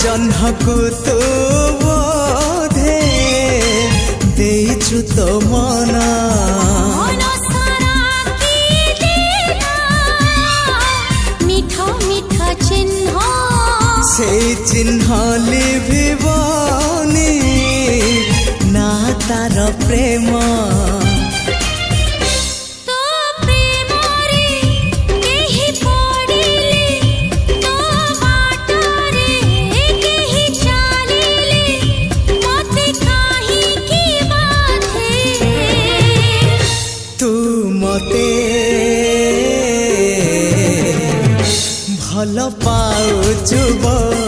जह्नकु तू बोधे देइछु तो मना से चिन्ह लिभिबनी ना तार प्रेम भल पाउछु।